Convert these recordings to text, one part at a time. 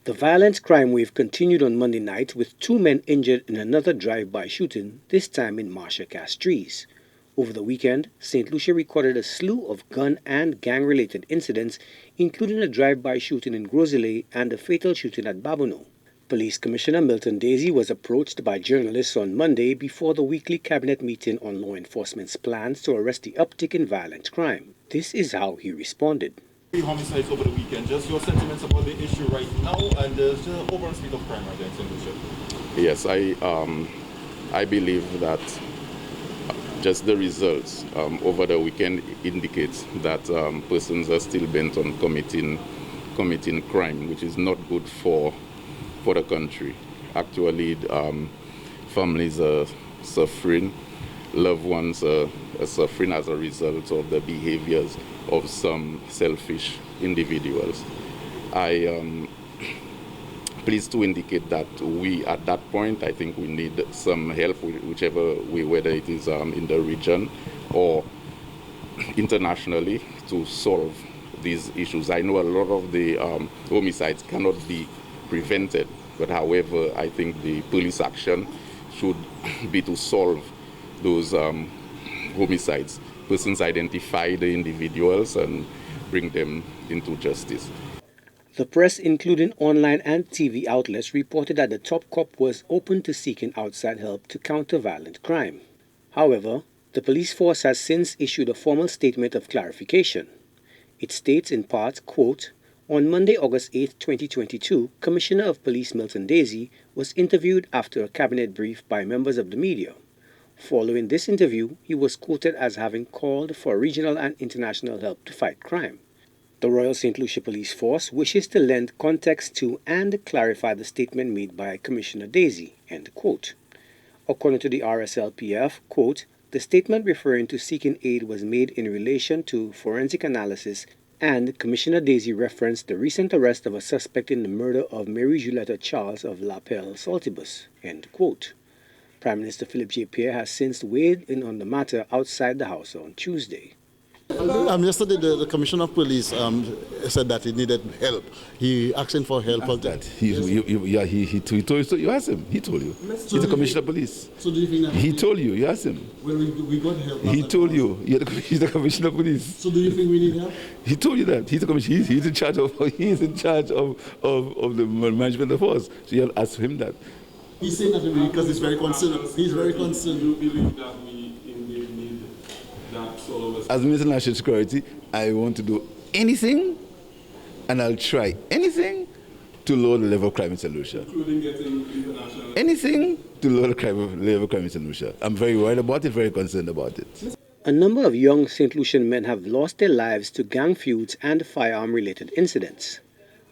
The violent crime wave continued on Monday night with two men injured in another drive-by shooting, this time in Marcia Castries. Over the weekend, St. Lucia recorded a slew of gun and gang-related incidents, including a drive-by shooting in Grosley and a fatal shooting at Babono. Police Commissioner Milton Daisy was approached by journalists on Monday before the weekly cabinet meeting on law enforcement's plans to arrest the uptick in violent crime. This is how he responded. Homicides over the weekend. Just your sentiments about the issue right now and the overall state of crime right there in St. Lucia. Yes, I believe that just the results over the weekend indicates that persons are still bent on committing crime, which is not good for the country. Actually, families are suffering, loved ones are suffering as a result of the behaviors of some selfish individuals. I am pleased to indicate that we, at that point, I think we need some help, whichever way, whether it is in the region or internationally, to solve these issues. I know a lot of the homicides cannot be prevented, but however, I think the police action should be to solve those homicides. Persons identify the individuals and bring them into justice. The press, including online and TV outlets, reported that the top cop was open to seeking outside help to counter violent crime. However, the police force has since issued a formal statement of clarification. It states in part, quote, "On Monday, August 8, 2022, Commissioner of Police Milton Daisy was interviewed after a cabinet brief by members of the media. Following this interview, he was quoted as having called for regional and international help to fight crime. The Royal Saint Lucia Police Force wishes to lend context to and clarify the statement made by Commissioner Daisy," end quote. According to the RSLPF, quote, "The statement referring to seeking aid was made in relation to forensic analysis, and Commissioner Daisy referenced the recent arrest of a suspect in the murder of Mary Juletta Charles of La Pelle, Saltibus," end quote. Prime Minister Philip J. Pierre has since weighed in on the matter outside the House on Tuesday. Yesterday, the Commissioner of Police said that he needed help. He asking for help. He told you. So you asked him. He told you. He's the Commissioner of Police. So do you think that he told you? You asked him. Well, we got help. He told you. He's the Commissioner of Police. So do you think we need help? He told you that. He's the Commissioner. He's in charge of. He's in charge of the management of the force. So you have to ask him that. He's saying that because he's very concerned. He's very concerned. Do you believe that we indeed need that sort of... As Minister of National Security, I want to do anything, and I'll try anything to lower the level of crime in St. Lucia. Including getting international... Anything to lower the level of crime in St. Lucia. I'm very worried about it, very concerned about it. A number of young St. Lucian men have lost their lives to gang feuds and firearm-related incidents.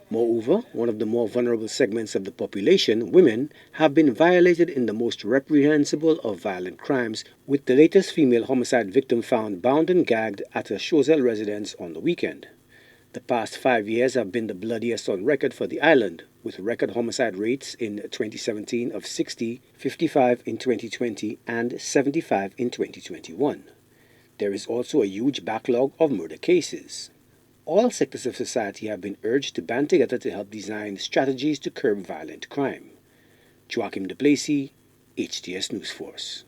Moreover, one of the more vulnerable segments of the population, women, have been violated in the most reprehensible of violent crimes, with the latest female homicide victim found bound and gagged at a Choiseul residence on the weekend. The past 5 years have been the bloodiest on record for the island, with record homicide rates in 2017 of 60, 55 in 2020, and 75 in 2021. There is also a huge backlog of murder cases. All sectors of society have been urged to band together to help design strategies to curb violent crime. Joachim de Plessis, HTS News Force.